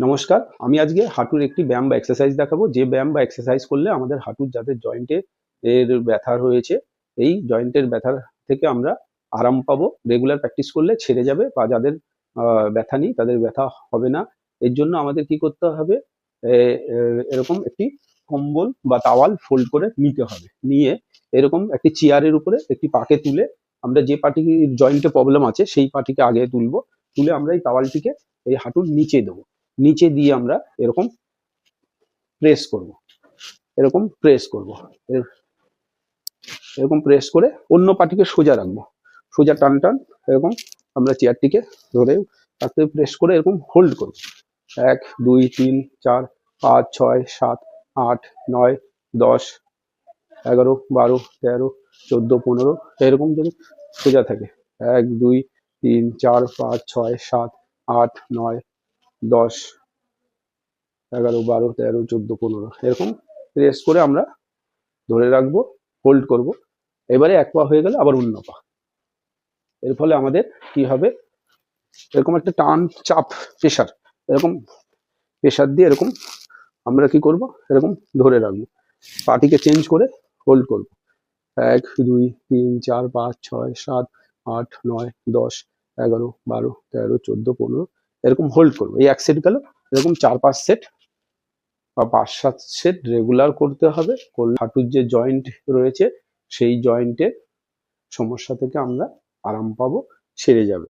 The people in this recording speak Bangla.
নমস্কার, আমি আজকে হাঁটুর একটি ব্যায়াম বা এক্সারসাইজ দেখাবো। যে ব্যায়াম বা এক্সারসাইজ করলে আমাদের হাঁটুর যাদের জয়েন্টে ব্যথা রয়েছে, এই জয়েন্টের ব্যথার থেকে আমরা আরাম পাবো। রেগুলার প্র্যাকটিস করলে ছেড়ে যাবে, বা যাদের ব্যথা নেই তাদের ব্যথা হবে না। এর জন্য আমাদের কি করতে হবে? এরকম একটি কম্বল বা তাওয়াল ফোল্ড করে নিতে হবে। নিয়ে এরকম একটি চেয়ারের উপরে একটি পাকে তুলে, আমরা যে পাটির জয়েন্টে প্রবলেম আছে সেই পাটিকে আগে তুলবো। তুলে আমরা এই তাওয়ালটিকে এই হাঁটুর নিচে দেবো। নিচে দিয়ে আমরা এরকম প্রেস করব, এরকম প্রেস করব, এরকম প্রেস করে অন্য পাটিকে সোজা রাখবো। সোজা টান টান এরকম আমরা চেয়ারটিকে ধরে তাতে প্রেস করে এরকম হোল্ড করব। 1 2 3 4 5 6 7 8 9 10 11 12 13 14 15 এরকম যদি সোজা থাকে। 1 2 3 4 5 6 7 8 9 10 11 12 13 14 15 এরকম প্রেস করে আমরা ধরে রাখবো, হোল্ড করব। এবারে এক পা হয়ে গেলে আবার অন্য পা। এর ফলে আমাদের কি হবে? এরকম একটা টান, চাপ, প্রেশার, এরকম প্রেশার দিয়ে এরকম আমরা কি করব? এরকম ধরে রাখবো, পাটিকে চেঞ্জ করে হোল্ড করব। 1 2 3 4 5 6 7 8 9 10 11 12 13 14 15 এরকম হোল্ড করবো। এই এক সেট গেল, এরকম 4-5 সেট বা 5-7 সেট রেগুলার করতে হবে। করলে হাঁটুর যে জয়েন্ট রয়েছে সেই জয়েন্টের সমস্যা থেকে আমরা আরাম পাবো, সেরে যাবে।